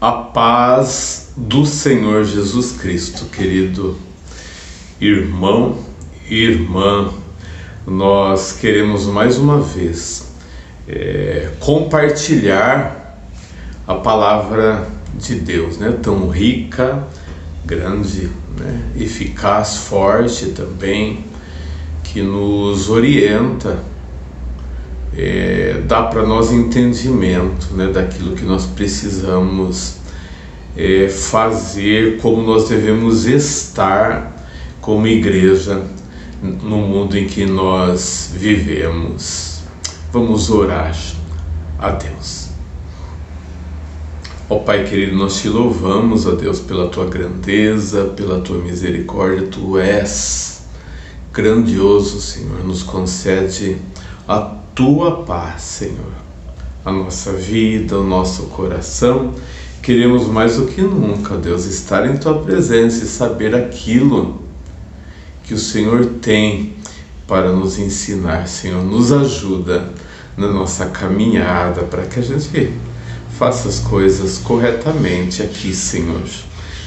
A paz do Senhor Jesus Cristo, querido irmão e irmã. Nós queremos mais uma vez compartilhar a palavra de Deus, tão rica, grande, eficaz, forte também, que nos orienta, dá para nós entendimento daquilo que nós precisamos fazer, como nós devemos estar como igreja no mundo em que nós vivemos. Vamos orar a Deus. Ó Pai querido, nós te louvamos, ó Deus, pela tua grandeza, pela tua misericórdia. Tu és grandioso, Senhor. Nos concede a tua paz, Senhor, a nossa vida, o nosso coração. Queremos mais do que nunca, Deus, estar em tua presença e saber aquilo que o Senhor tem para nos ensinar. Senhor, nos ajuda na nossa caminhada para que a gente faça as coisas corretamente aqui, Senhor,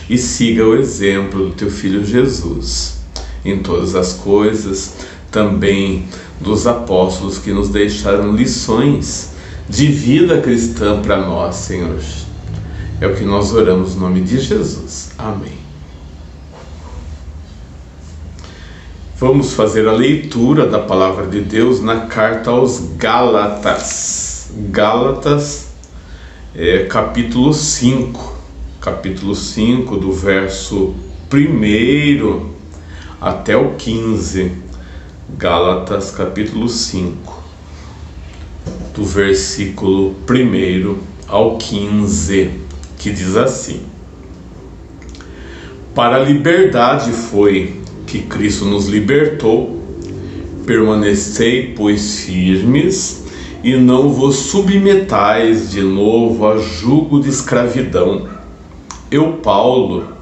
e siga o exemplo do teu Filho Jesus em todas as coisas, também dos apóstolos que nos deixaram lições de vida cristã para nós, Senhor. É o que nós oramos no nome de Jesus. Amém. Vamos fazer a leitura da palavra de Deus na carta aos Gálatas. Gálatas, capítulo 5. Capítulo 5, do verso 1 até o 15. Gálatas, capítulo 5, do versículo 1 ao 15, que diz assim: Para a liberdade foi que Cristo nos libertou, permanecei, pois, firmes, e não vos submetais de novo a jugo de escravidão. Eu, Paulo,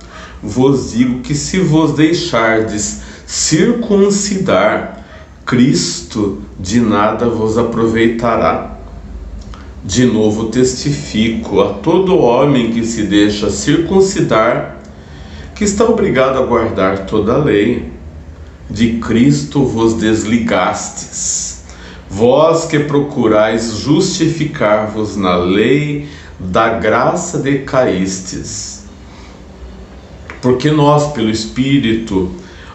vos digo que se vos deixardes circuncidar, Cristo de nada vos aproveitará. De novo testifico a todo homem que se deixa circuncidar, que está obrigado a guardar toda a lei. De Cristo vos desligastes, vós que procurais justificar-vos na lei, da graça decaístes. Porque nós, pelo Espírito,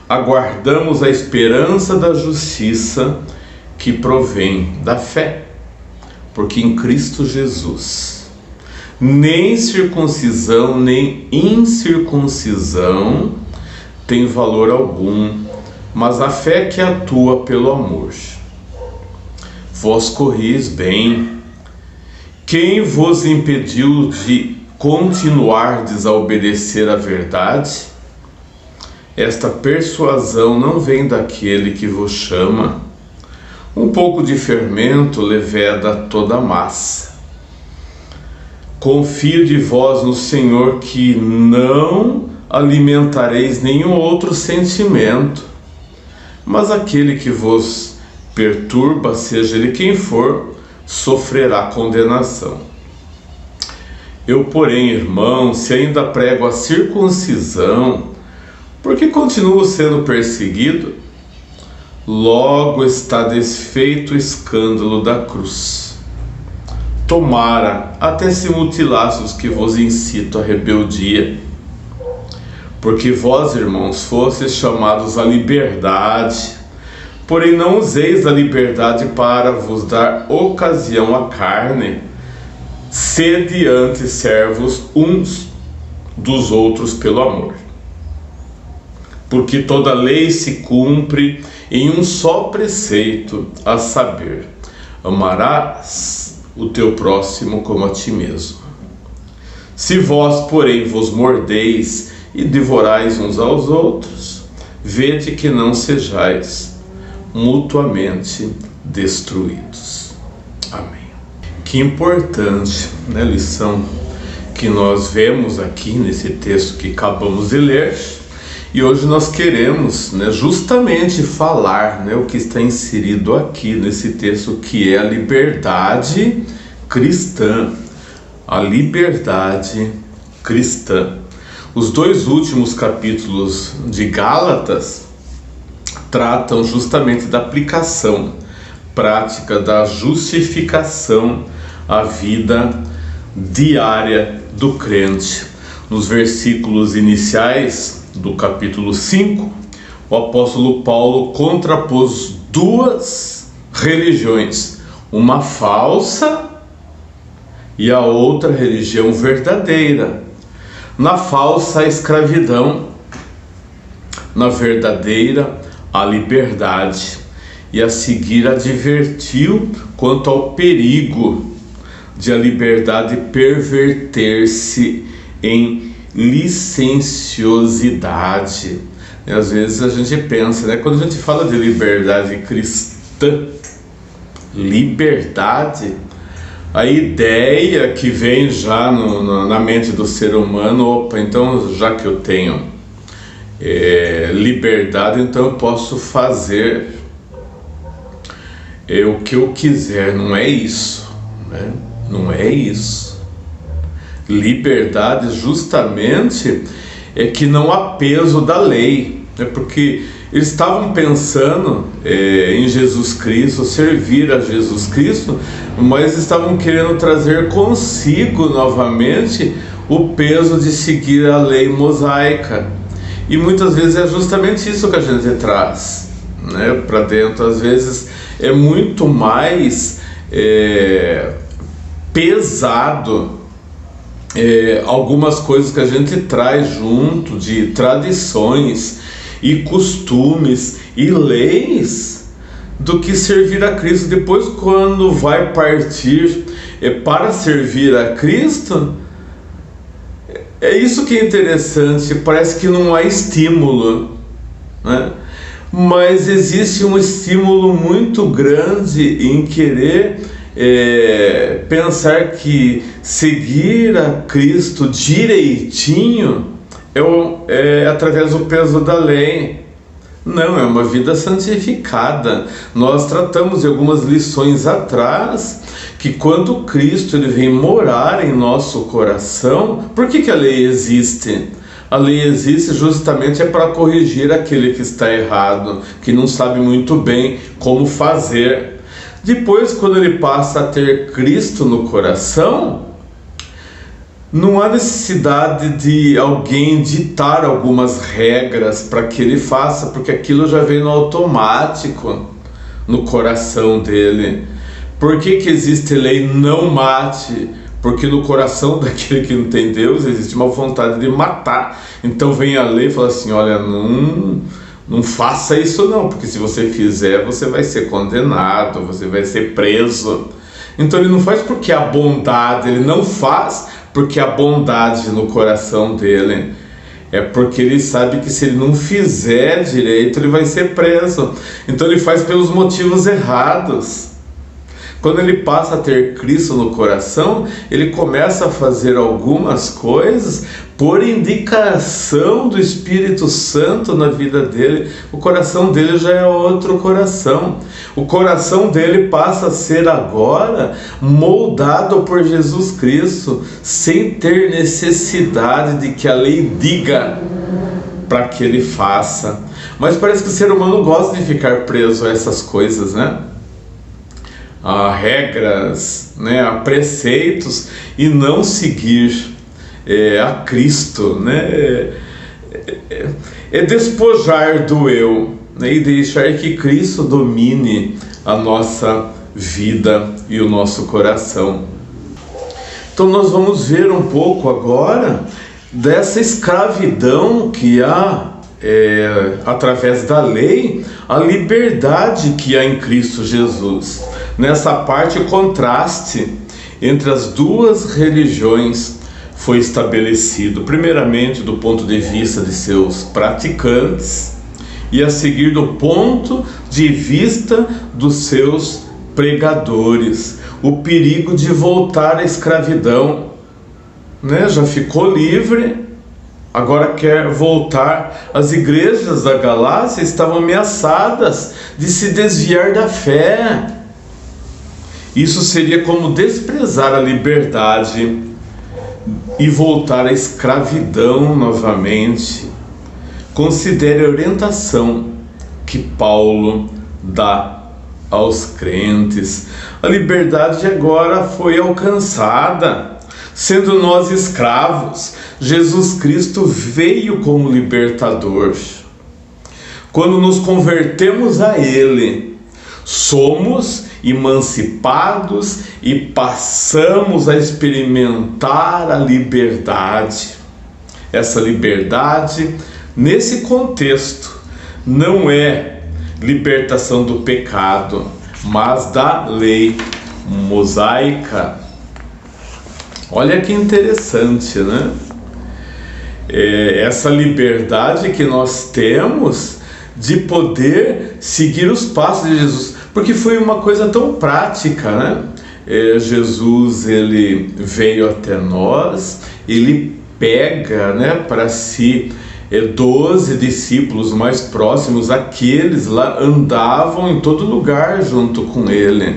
aguardamos a esperança da justiça que provém da fé. Porque em Cristo Jesus, nem circuncisão, nem incircuncisão tem valor algum, mas a fé que atua pelo amor. Vós corris bem. Quem vos impediu de continuardes a obedecer à verdade? Esta persuasão não vem daquele que vos chama. Um pouco de fermento leveda toda a massa. Confio de vós no Senhor que não alimentareis nenhum outro sentimento, mas aquele que vos perturba, seja ele quem for, sofrerá condenação. Eu, porém, irmão, se ainda prego a circuncisão, porque continuo sendo perseguido, logo está desfeito o escândalo da cruz. Tomara até se mutilasse os que vos incitam à rebeldia. Porque vós, irmãos, fostes chamados à liberdade, porém não useis da liberdade para vos dar ocasião à carne. Sede antes servos uns dos outros pelo amor. Porque toda lei se cumpre em um só preceito, a saber, amarás o teu próximo como a ti mesmo. Se vós, porém, vos mordeis e devorais uns aos outros, vede que não sejais mutuamente destruídos. Amém. Que importante, lição que nós vemos aqui nesse texto que acabamos de ler. E hoje nós queremos justamente falar o que está inserido aqui nesse texto, que é a liberdade cristã, a liberdade cristã. Os 2 últimos capítulos de Gálatas tratam justamente da aplicação prática da justificação à vida diária do crente. Nos versículos iniciais do capítulo 5, o apóstolo Paulo contrapôs 2 religiões, uma falsa e a outra religião verdadeira. Na falsa, a escravidão; na verdadeira, a liberdade. E a seguir advertiu quanto ao perigo de a liberdade perverter-se em licenciosidade. E às vezes a gente pensa, quando a gente fala de liberdade cristã, liberdade, a ideia que vem já na mente do ser humano: opa, então já que eu tenho liberdade, então eu posso fazer o que eu quiser. Não é isso, né? Não é isso. Liberdade justamente é que não há peso da lei, porque eles estavam pensando em Jesus Cristo, servir a Jesus Cristo, mas estavam querendo trazer consigo novamente o peso de seguir a lei mosaica. E muitas vezes é justamente isso que a gente traz, para dentro. Às vezes é muito mais pesado algumas coisas que a gente traz junto de tradições e costumes e leis do que servir a Cristo. Depois, quando vai partir para servir a Cristo, é isso que é interessante. Parece que não há estímulo, né? Mas existe um estímulo muito grande em querer pensar que seguir a Cristo direitinho é através do peso da lei. Não, é uma vida santificada. Nós tratamos de algumas lições atrás que quando Cristo ele vem morar em nosso coração, por que a lei existe? A lei existe justamente para corrigir aquele que está errado, que não sabe muito bem como fazer. Depois, quando ele passa a ter Cristo no coração, não há necessidade de alguém ditar algumas regras para que ele faça, porque aquilo já vem no automático no coração dele. Por que existe lei? Não mate. Porque no coração daquele que não tem Deus existe uma vontade de matar. Então vem a lei e fala assim: olha, não faça isso não, porque se você fizer, você vai ser condenado, você vai ser preso. Então ele não faz porque a bondade, ele não faz porque a bondade no coração dele, é porque ele sabe que se ele não fizer direito, ele vai ser preso. Então ele faz pelos motivos errados. Quando ele passa a ter Cristo no coração, ele começa a fazer algumas coisas por indicação do Espírito Santo na vida dele. O coração dele já é outro coração. O coração dele passa a ser agora moldado por Jesus Cristo, sem ter necessidade de que a lei diga para que ele faça. Mas parece que o ser humano gosta de ficar preso a essas coisas, a regras, a preceitos, e não seguir a Cristo, é despojar do eu, e deixar que Cristo domine a nossa vida e o nosso coração. Então nós vamos ver um pouco agora dessa escravidão que há através da lei, a liberdade que há em Cristo Jesus. Nessa parte, o contraste entre as 2 religiões foi estabelecido, primeiramente do ponto de vista de seus praticantes e a seguir do ponto de vista dos seus pregadores. O perigo de voltar à escravidão, já ficou livre, agora quer voltar. As igrejas da Galácia estavam ameaçadas de se desviar da fé. Isso seria como desprezar a liberdade e voltar à escravidão novamente. Considere a orientação que Paulo dá aos crentes. A liberdade agora foi alcançada. Sendo nós escravos, Jesus Cristo veio como libertador. Quando nos convertemos a Ele, somos emancipados e passamos a experimentar a liberdade. Essa liberdade, nesse contexto, não é libertação do pecado, mas da lei mosaica. Olha que interessante, né? Essa liberdade que nós temos de poder seguir os passos de Jesus, porque foi uma coisa tão prática, né? Jesus, ele veio até nós, ele pega, né, para si 12 discípulos mais próximos, aqueles lá andavam em todo lugar junto com ele.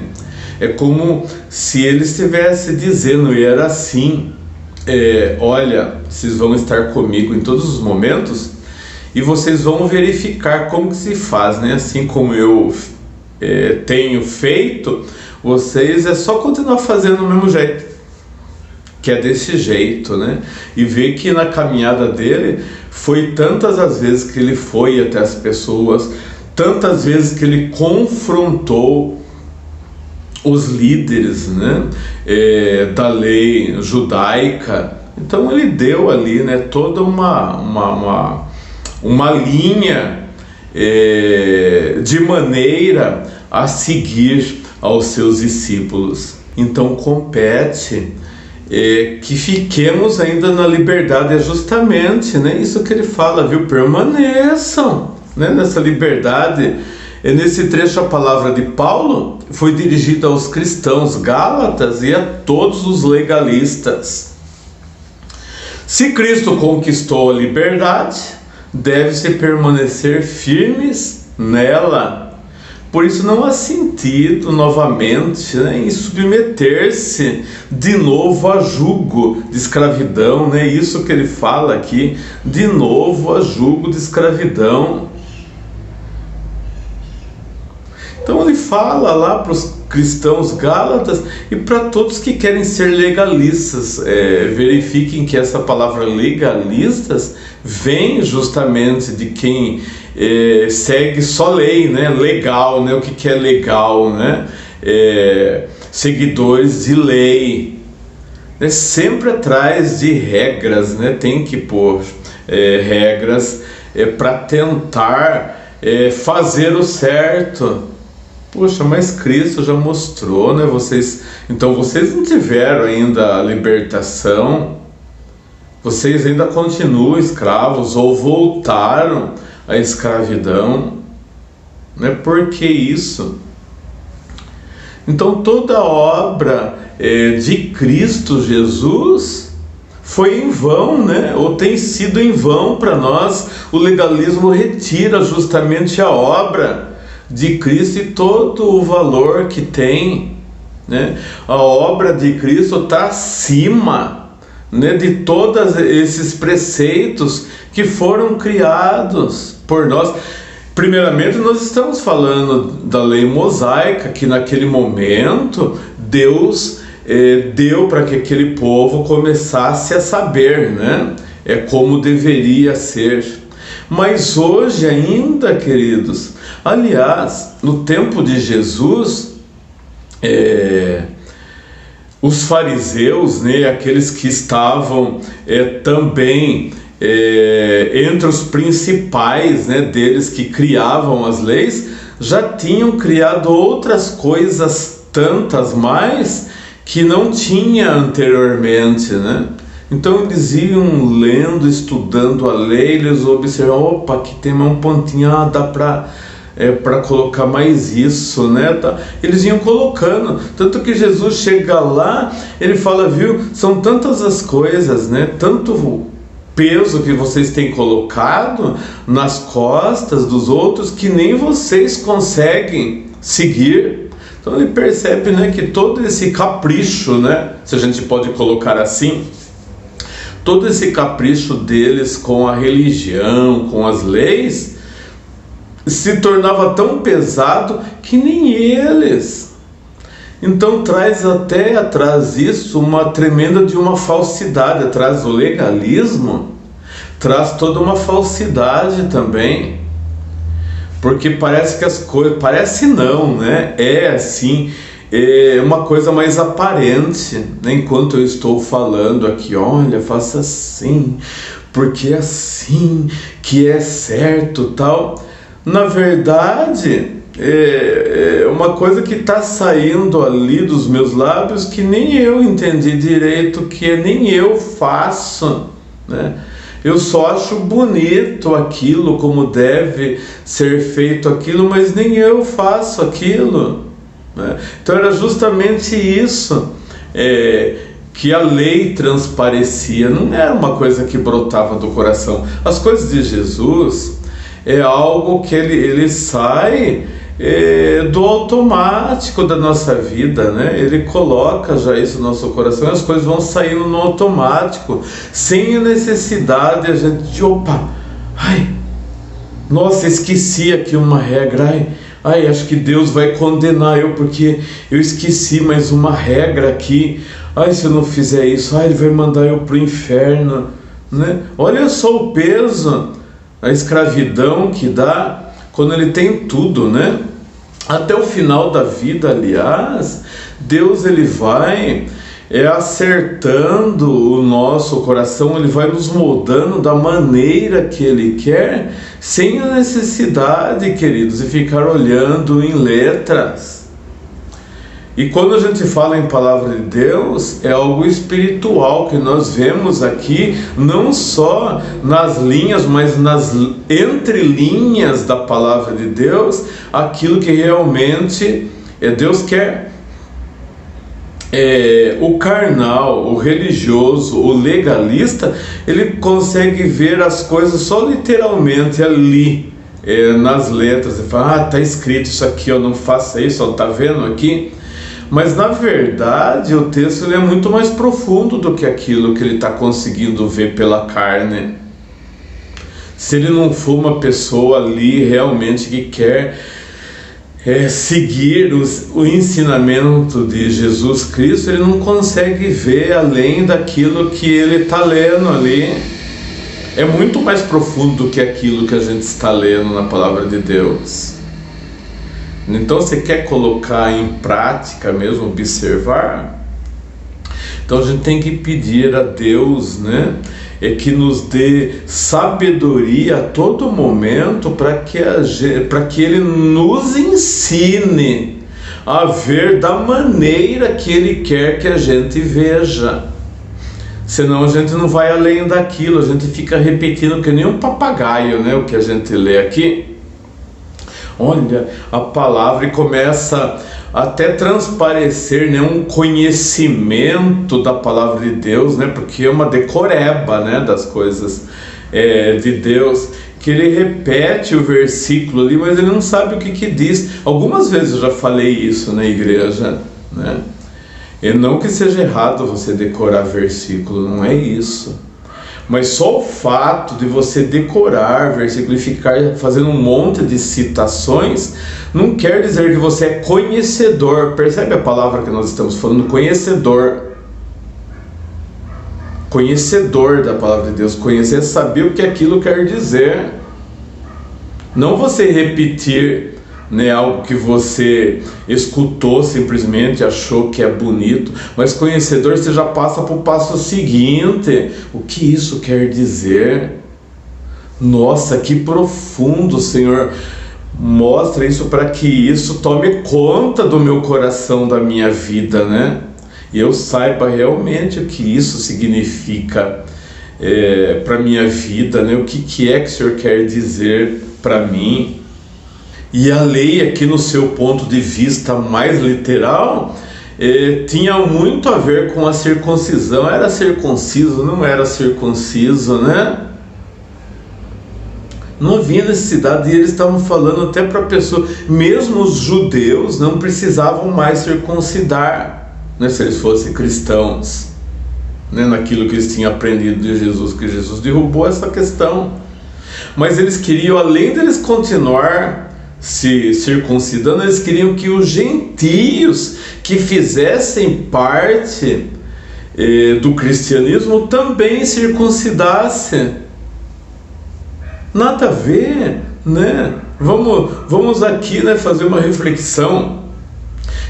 É como se ele estivesse dizendo, e era assim, olha, vocês vão estar comigo em todos os momentos e vocês vão verificar como que se faz, né? Assim como eu tenho feito, vocês é só continuar fazendo do mesmo jeito, que é desse jeito, né? E ver que na caminhada dele foi tantas as vezes que ele foi até as pessoas, tantas vezes que ele confrontou os líderes, né, da lei judaica. Então ele deu ali, né, toda uma linha de maneira a seguir aos seus discípulos. Então compete que fiquemos ainda na liberdade. É justamente, né, isso que ele fala, viu? Permaneçam, né, nessa liberdade. Nesse trecho, a palavra de Paulo foi dirigida aos cristãos gálatas e a todos os legalistas. Se Cristo conquistou a liberdade, deve-se permanecer firmes nela. Por isso não há sentido novamente, né, em submeter-se de novo a jugo de escravidão, né? Isso que ele fala aqui, de novo a jugo de escravidão. Então ele fala lá para os cristãos gálatas e para todos que querem ser legalistas. Verifiquem que essa palavra legalistas vem justamente de quem segue só lei, né? Legal, né? O que é legal, né? Seguidores de lei, né? Sempre atrás de regras, né? Tem que pôr regras para tentar fazer o certo. Poxa, mas Cristo já mostrou, né? Então vocês não tiveram ainda a libertação, vocês ainda continuam escravos ou voltaram à escravidão, né? Por que isso? Então toda a obra de Cristo Jesus foi em vão, né? Ou tem sido em vão para nós. O legalismo retira justamente a obra de Cristo e todo o valor que tem, né? A obra de Cristo está acima, né, de todos esses preceitos que foram criados por nós. Primeiramente, nós estamos falando da lei mosaica, que naquele momento Deus deu para que aquele povo começasse a saber, né, como deveria ser. Mas hoje ainda, queridos, aliás, no tempo de Jesus, os fariseus, né, aqueles que estavam também entre os principais, né, deles que criavam as leis, já tinham criado outras coisas, tantas mais, que não tinha anteriormente, né? Então eles iam lendo, estudando a lei, eles observam, opa, aqui tem um pontinho, dá para colocar mais isso, né? Eles iam colocando, tanto que Jesus chega lá, ele fala, viu, são tantas as coisas, né? Tanto peso que vocês têm colocado nas costas dos outros que nem vocês conseguem seguir. Então ele percebe, né, que todo esse capricho, né, se a gente pode colocar assim, todo esse capricho deles com a religião, com as leis, se tornava tão pesado que nem eles. Então traz isso uma tremenda de uma falsidade, atrás do legalismo, traz toda uma falsidade também, porque parece que as coisas, parece não, né? É assim, é uma coisa mais aparente, né? Enquanto eu estou falando aqui, olha, faça assim, porque é assim que é certo, tal. Na verdade, é uma coisa que está saindo ali dos meus lábios que nem eu entendi direito, que nem eu faço, né? Eu só acho bonito aquilo, como deve ser feito aquilo, mas nem eu faço aquilo, né? Então era justamente isso que a lei transparecia, não era uma coisa que brotava do coração. As coisas de Jesus é algo que ele sai do automático da nossa vida, né? Ele coloca já isso no nosso coração, as coisas vão saindo no automático, sem a necessidade a gente de nossa, esqueci aqui uma regra, acho que Deus vai condenar eu porque eu esqueci mais uma regra aqui, se eu não fizer isso, Ele vai mandar eu pro inferno, né? Olha só o peso, a escravidão que dá quando ele tem tudo, né? Até o final da vida, aliás, Deus ele vai acertando o nosso coração, ele vai nos moldando da maneira que ele quer, sem a necessidade, queridos, de ficar olhando em letras. E quando a gente fala em palavra de Deus, é algo espiritual que nós vemos aqui, não só nas linhas, mas nas entrelinhas da palavra de Deus, aquilo que realmente Deus quer. O carnal, o religioso, o legalista, ele consegue ver as coisas só literalmente ali, nas letras. Ele fala, tá escrito isso aqui, não faça isso, tá vendo aqui? Mas na verdade o texto ele é muito mais profundo do que aquilo que ele está conseguindo ver pela carne. Se ele não for uma pessoa ali realmente que quer seguir o ensinamento de Jesus Cristo, ele não consegue ver além daquilo que ele está lendo ali. É muito mais profundo do que aquilo que a gente está lendo na palavra de Deus. Então você quer colocar em prática mesmo, observar? Então a gente tem que pedir a Deus, né, que nos dê sabedoria a todo momento para que Ele nos ensine a ver da maneira que Ele quer que a gente veja. Senão a gente não vai além daquilo, a gente fica repetindo que nem um papagaio, né, o que a gente lê aqui. Olha a palavra e começa até transparecer, né, um conhecimento da palavra de Deus, né, porque é uma decoreba, né, das coisas de Deus, que ele repete o versículo ali, mas ele não sabe o que diz. Algumas vezes eu já falei isso na igreja, né? E não que seja errado você decorar versículo, não é isso. Mas só o fato de você decorar versículo e ficar fazendo um monte de citações não quer dizer que você é conhecedor. Percebe a palavra que nós estamos falando? Conhecedor. Conhecedor da palavra de Deus. Conhecer é saber o que aquilo quer dizer. Não você repetir, né, algo que você escutou simplesmente, achou que é bonito, mas conhecedor, você já passa para o passo seguinte. O que isso quer dizer? Nossa, que profundo, Senhor. Mostra isso para que isso tome conta do meu coração, da minha vida, né? E eu saiba realmente o que isso significa para minha vida, né? O que é que o Senhor quer dizer para mim. E a lei aqui, no seu ponto de vista mais literal, tinha muito a ver com a circuncisão. Era circunciso, não era circunciso, né? Não havia necessidade, e eles estavam falando até para a pessoa, mesmo os judeus não precisavam mais circuncidar, né, se eles fossem cristãos, né, naquilo que eles tinham aprendido de Jesus, que Jesus derrubou essa questão. Mas eles queriam, além deles continuar se circuncidando, eles queriam que os gentios que fizessem parte do cristianismo também circuncidassem. Nada a ver, né? Vamos aqui, né, fazer uma reflexão.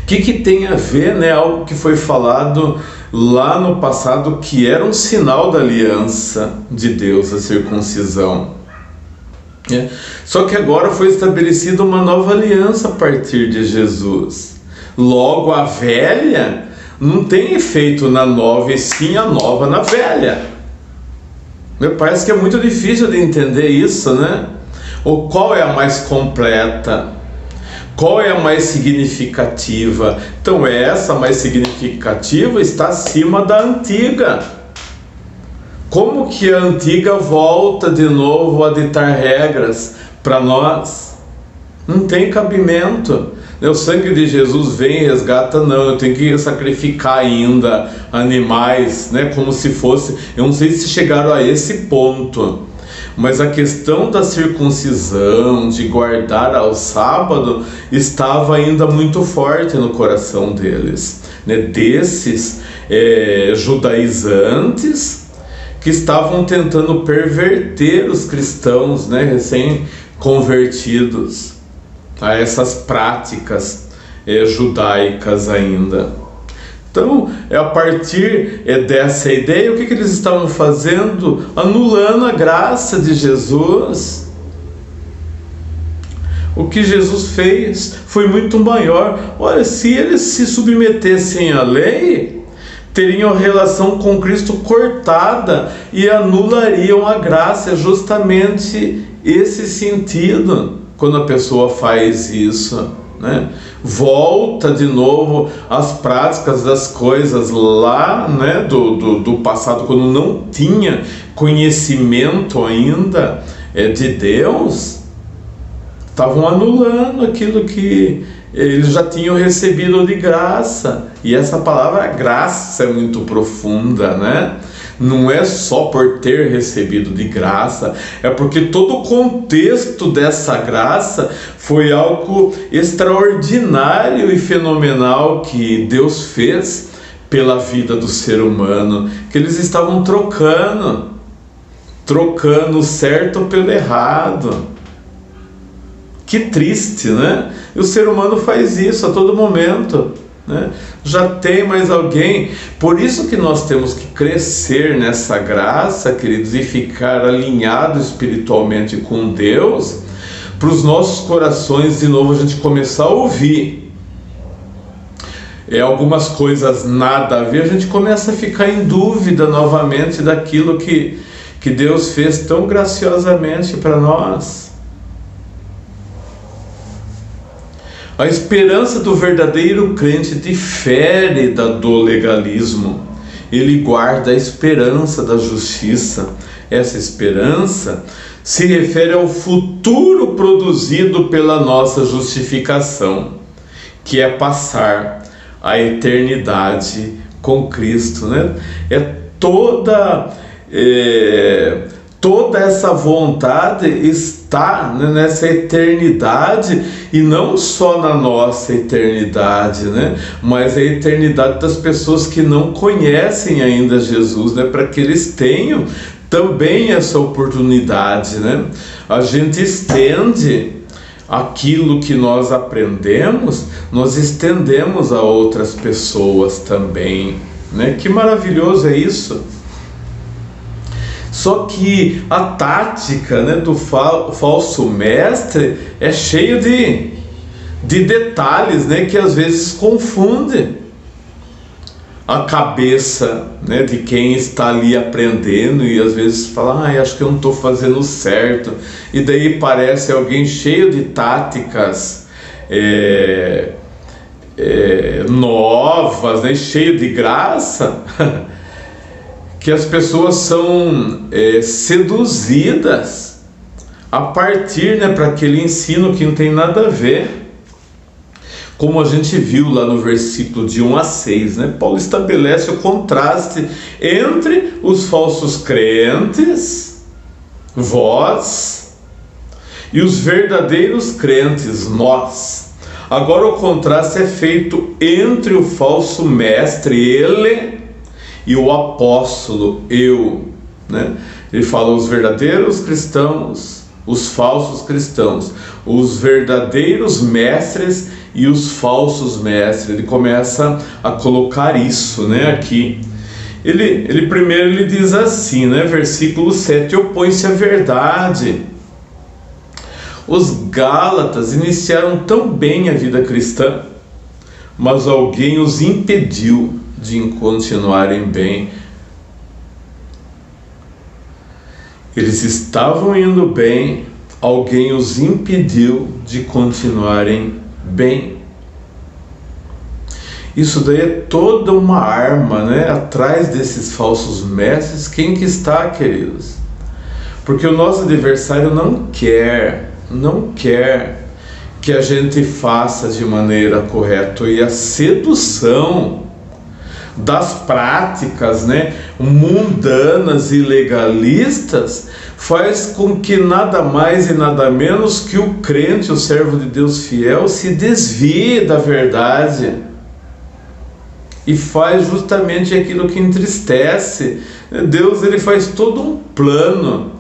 O que tem a ver, né, algo que foi falado lá no passado, que era um sinal da aliança de Deus, a circuncisão. Só que agora foi estabelecida uma nova aliança a partir de Jesus. Logo, a velha não tem efeito na nova, e sim a nova na velha. Parece que é muito difícil de entender isso, né? Ou qual é a mais completa? Qual é a mais significativa? Então, essa mais significativa está acima da antiga. Como que a antiga volta de novo a ditar regras para nós? Não tem cabimento. O sangue de Jesus vem e resgata, não. Eu tenho que sacrificar ainda animais, né? Como se fosse... Eu não sei se chegaram a esse ponto. Mas a questão da circuncisão, de guardar ao sábado, estava ainda muito forte no coração deles, né? Desses judaizantes que estavam tentando perverter os cristãos, né, recém-convertidos a essas práticas judaicas ainda. Então, a partir dessa ideia, o que eles estavam fazendo? Anulando a graça de Jesus. O que Jesus fez foi muito maior. Olha, se eles se submetessem à lei, teriam a relação com Cristo cortada e anulariam a graça. É justamente esse sentido quando a pessoa faz isso, né? Volta de novo às práticas das coisas lá, né, do passado, quando não tinha conhecimento ainda de Deus. Estavam anulando aquilo que eles já tinham recebido de graça. E essa palavra graça é muito profunda, né? Não é só por ter recebido de graça, é porque todo o contexto dessa graça foi algo extraordinário e fenomenal que Deus fez pela vida do ser humano, que eles estavam trocando o certo pelo errado. Que triste, né? E o ser humano faz isso a todo momento, né? Já tem mais alguém. Por isso que nós temos que crescer nessa graça, queridos, e ficar alinhado espiritualmente com Deus, para os nossos corações de novo a gente começar a ouvir algumas coisas nada a ver, a gente começa a ficar em dúvida novamente daquilo que Deus fez tão graciosamente para nós. A esperança do verdadeiro crente difere da do legalismo. Ele guarda a esperança da justiça. Essa esperança se refere ao futuro produzido pela nossa justificação, que é passar a eternidade com Cristo, né? Toda essa vontade está, né, nessa eternidade, e não só na nossa eternidade, né, mas a eternidade das pessoas que não conhecem ainda Jesus, né, para que eles tenham também essa oportunidade, né? A gente estende aquilo que nós aprendemos, nós estendemos a outras pessoas também, né? Que maravilhoso é isso! Só que a tática, né, do falso mestre é cheio de detalhes, né, que às vezes confunde a cabeça, né, de quem está ali aprendendo, e às vezes fala, acho que eu não estou fazendo certo, e daí parece alguém cheio de táticas novas, né, cheio de graça, que as pessoas são seduzidas a partir, né, para aquele ensino que não tem nada a ver. Como a gente viu lá no versículo de 1 a 6, né? Paulo estabelece o contraste entre os falsos crentes, vós, e os verdadeiros crentes, nós. Agora o contraste é feito entre o falso mestre, ele, e o apóstolo, eu, né? Ele fala os verdadeiros cristãos, os falsos cristãos, os verdadeiros mestres e os falsos mestres. Ele começa a colocar isso, né, aqui. Ele primeiro diz assim, né, versículo 7, opõe-se à verdade. Os Gálatas iniciaram tão bem a vida cristã, mas alguém os impediu de continuarem bem. Eles estavam indo bem, alguém os impediu de continuarem bem. Isso daí é toda uma arma, né? Atrás desses falsos mestres, quem que está, queridos? Porque o nosso adversário não quer que a gente faça de maneira correta. E a sedução das práticas, né, mundanas e legalistas faz com que nada mais e nada menos que o crente, o servo de Deus fiel, se desvie da verdade e faz justamente aquilo que entristece. Deus, ele faz todo um plano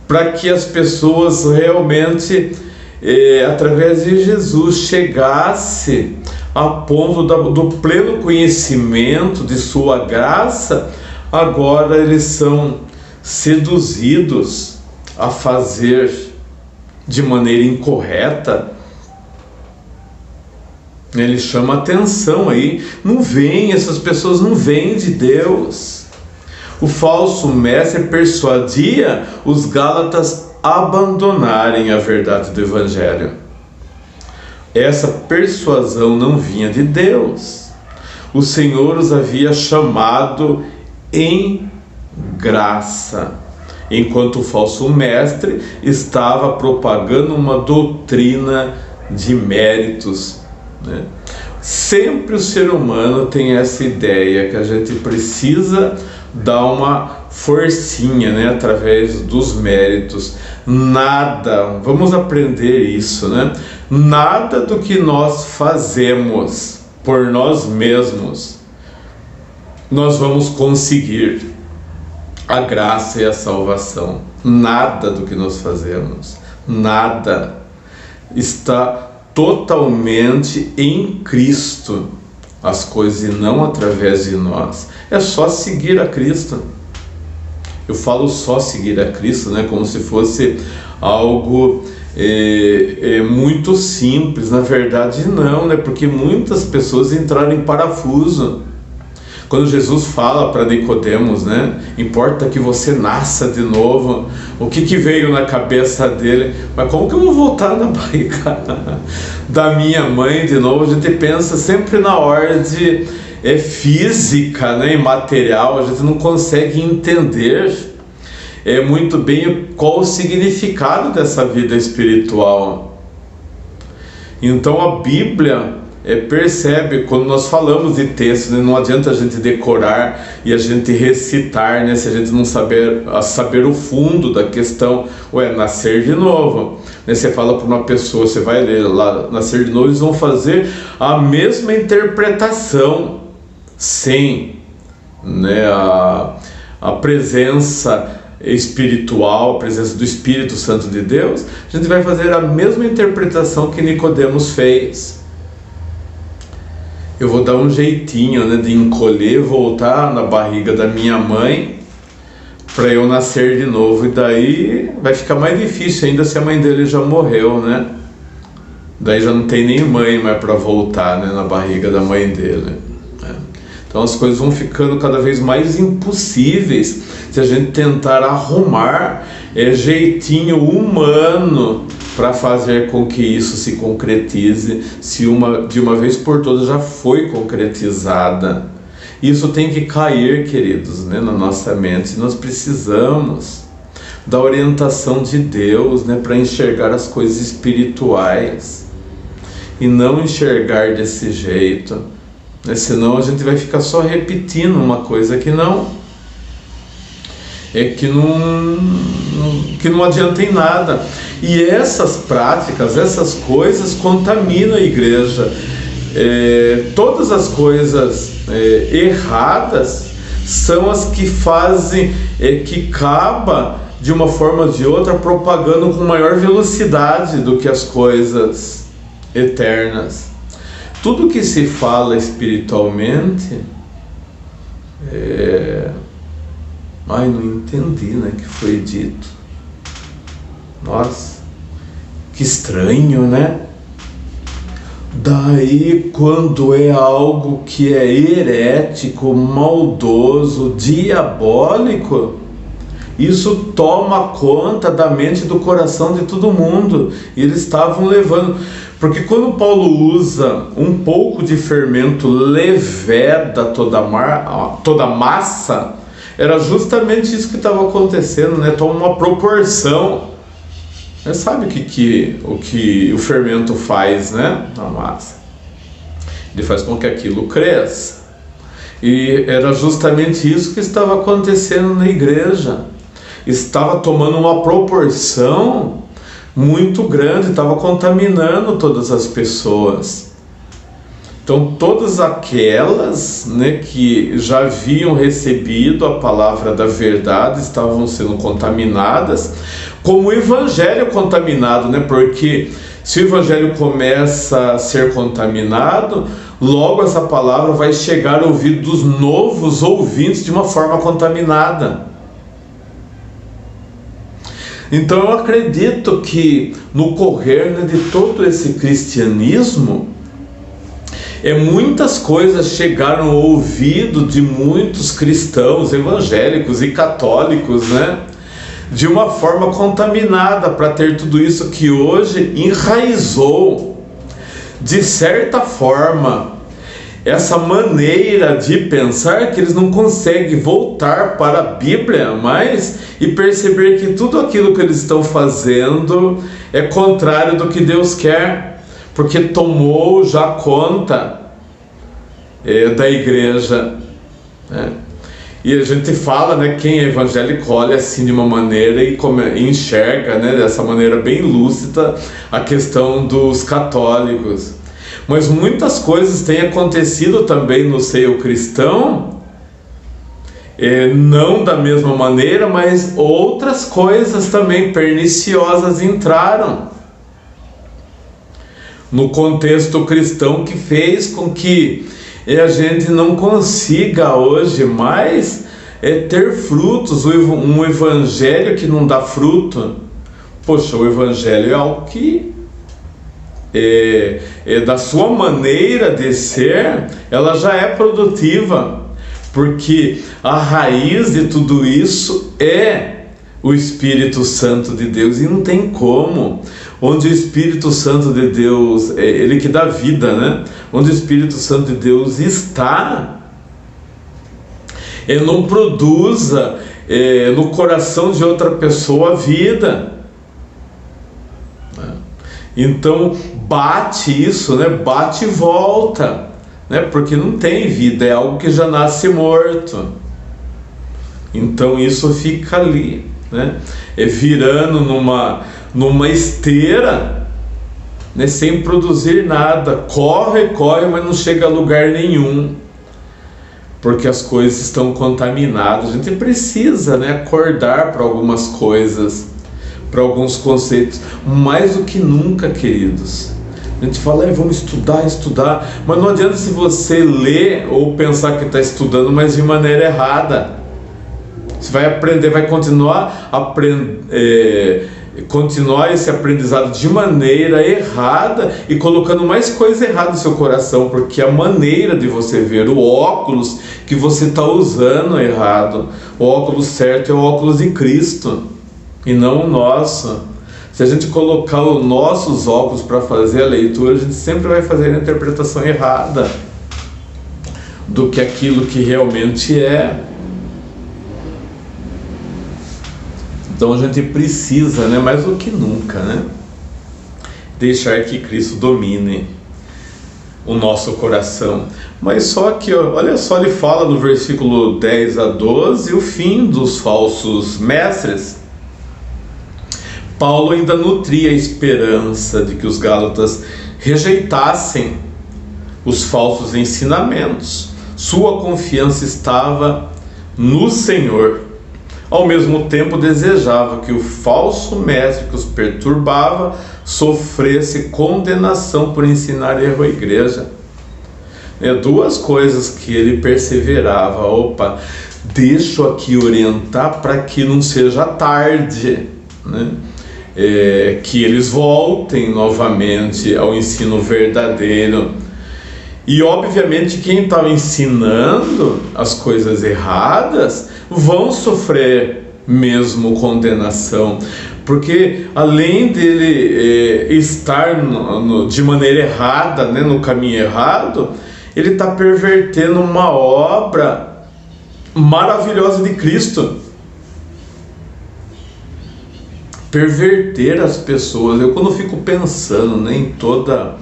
para que as pessoas realmente, através de Jesus, chegasse a ponto do pleno conhecimento de sua graça. Agora eles são seduzidos a fazer de maneira incorreta. Ele chama atenção aí, essas pessoas não vêm de Deus. O falso mestre persuadia os Gálatas a abandonarem a verdade do Evangelho. Essa persuasão não vinha de Deus. O Senhor os havia chamado em graça, enquanto o falso mestre estava propagando uma doutrina de méritos, né? Sempre o ser humano tem essa ideia que a gente precisa dar uma forcinha, né, através dos méritos. Nada, vamos aprender isso, né? Nada do que nós fazemos por nós mesmos nós vamos conseguir a graça e a salvação. Nada do que nós fazemos, nada, está totalmente em Cristo as coisas e não através de nós. É só seguir a Cristo. Eu falo só seguir a Cristo, né, como se fosse algo muito simples. Na verdade não, né, porque muitas pessoas entraram em parafuso. Quando Jesus fala para Nicodemos, né, importa que você nasça de novo, o que veio na cabeça dele? Mas como que eu vou voltar na barriga da minha mãe de novo? A gente pensa sempre na ordem física, né, e material. A gente não consegue entender muito bem qual o significado dessa vida espiritual. Então a Bíblia percebe, quando nós falamos de texto, né, não adianta a gente decorar e a gente recitar, né, se a gente não saber o fundo da questão. Nascer de novo, né, você fala para uma pessoa, você vai ler lá, nascer de novo, eles vão fazer a mesma interpretação, sem, né, a presença espiritual, a presença do Espírito Santo de Deus. A gente vai fazer a mesma interpretação que Nicodemos fez. Eu vou dar um jeitinho, né, de encolher, voltar na barriga da minha mãe para eu nascer de novo, e daí vai ficar mais difícil ainda se a mãe dele já morreu, né? Daí já não tem nem mãe mais para voltar, né, na barriga da mãe dele, né? Então as coisas vão ficando cada vez mais impossíveis se a gente tentar arrumar jeitinho humano para fazer com que isso se concretize, se de uma vez por todas já foi concretizada. Isso tem que cair, queridos, né, na nossa mente. Nós precisamos da orientação de Deus, né, para enxergar as coisas espirituais. e não enxergar desse jeito, né? Senão a gente vai ficar só repetindo uma coisa que não adianta em nada. E essas práticas, essas coisas contaminam a igreja. Todas as coisas erradas são as que fazem que acaba de uma forma ou de outra propagando com maior velocidade do que as coisas eternas. Tudo que se fala espiritualmente não entendi, né, que foi dito. Nossa, que estranho, né? Daí, quando é algo que é herético, maldoso, diabólico, isso toma conta da mente e do coração de todo mundo. E eles estavam levando... Porque quando Paulo usa um pouco de fermento, leveda toda a massa, era justamente isso que estava acontecendo, né? Toma uma proporção. Você sabe o que o fermento faz, né? Na massa. Ele faz com que aquilo cresça. E era justamente isso que estava acontecendo na igreja. Estava tomando uma proporção muito grande, estava contaminando todas as pessoas. Então todas aquelas, né, que já haviam recebido a palavra da verdade estavam sendo contaminadas, como o evangelho contaminado, né? Porque se o evangelho começa a ser contaminado, logo essa palavra vai chegar ao ouvido dos novos ouvintes de uma forma contaminada. Então eu acredito que no correr, né, de todo esse cristianismo, muitas coisas chegaram ao ouvido de muitos cristãos evangélicos e católicos, né, de uma forma contaminada, para ter tudo isso que hoje enraizou, de certa forma, essa maneira de pensar que eles não conseguem voltar para a Bíblia mais e perceber que tudo aquilo que eles estão fazendo é contrário do que Deus quer, porque tomou já conta da igreja, né? E a gente fala, né, quem é evangélico olha assim de uma maneira e enxerga, né, dessa maneira bem lúcida a questão dos católicos. Mas muitas coisas têm acontecido também no seio cristão, não da mesma maneira, mas outras coisas também perniciosas entraram no contexto cristão, que fez com que a gente não consiga hoje mais ter frutos. Um evangelho que não dá fruto. Poxa, o evangelho é algo que da sua maneira de ser, ela já é produtiva, porque a raiz de tudo isso é o Espírito Santo de Deus, e não tem como. Onde o Espírito Santo de Deus, ele que dá vida, né? Onde o Espírito Santo de Deus está, não produza no coração de outra pessoa a vida. Então bate isso, né? Bate e volta, né? Porque não tem vida, é algo que já nasce morto. Então isso fica ali, né? Virando numa esteira, né? Sem produzir nada. Corre, mas não chega a lugar nenhum, porque as coisas estão contaminadas. A gente precisa, né, acordar para algumas coisas, para alguns conceitos, mais do que nunca, queridos. A gente fala, vamos estudar, mas não adianta se você ler ou pensar que está estudando, mas de maneira errada. Você vai aprender, vai continuar esse aprendizado de maneira errada e colocando mais coisa errada no seu coração, porque a maneira de você ver, o óculos que você está usando é errado. O óculos certo é o óculos de Cristo e não o nosso. Se a gente colocar os nossos óculos para fazer a leitura, a gente sempre vai fazer a interpretação errada do que aquilo que realmente é. Então a gente precisa, né, mais do que nunca, né, deixar que Cristo domine o nosso coração. Mas só que, olha só, ele fala no versículo 10 a 12, o fim dos falsos mestres. Paulo ainda nutria a esperança de que os gálatas rejeitassem os falsos ensinamentos. Sua confiança estava no Senhor. Ao mesmo tempo, desejava que o falso mestre que os perturbava sofresse condenação por ensinar erro à igreja. Duas coisas que ele perseverava. Deixo aqui orientar para que não seja tarde, né? Que eles voltem novamente ao ensino verdadeiro. E obviamente quem estava ensinando as coisas erradas vão sofrer mesmo condenação, porque além dele estar de maneira errada, né, no caminho errado, ele está pervertendo uma obra maravilhosa de Cristo. Perverter as pessoas. Eu, quando fico pensando, né, em toda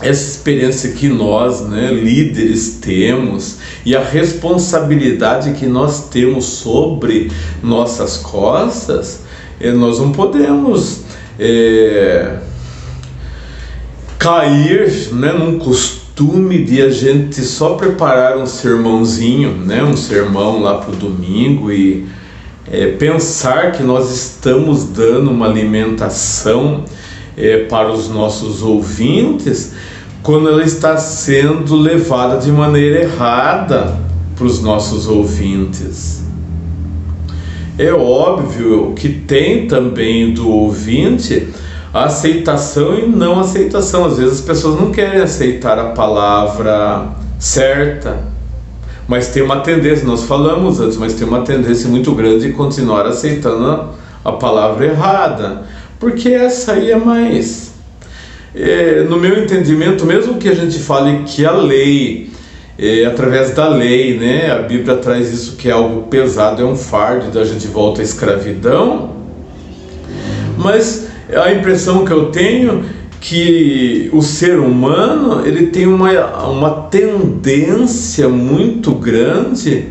essa experiência que nós, né, líderes, temos, e a responsabilidade que nós temos sobre nossas costas, nós não podemos cair, né, num costume de a gente só preparar um sermãozinho, né, um sermão lá para o domingo e pensar que nós estamos dando uma alimentação para os nossos ouvintes, quando ela está sendo levada de maneira errada para os nossos ouvintes. É óbvio que tem também do ouvinte a aceitação e não aceitação. Às vezes as pessoas não querem aceitar a palavra certa, mas tem uma tendência, nós falamos antes, mas tem uma tendência muito grande de continuar aceitando a palavra errada, porque essa aí é mais... no meu entendimento, mesmo que a gente fale que a lei, através da lei, né, a Bíblia traz isso que é algo pesado, é um fardo, da gente volta à escravidão, mas a impressão que eu tenho que o ser humano, ele tem uma tendência muito grande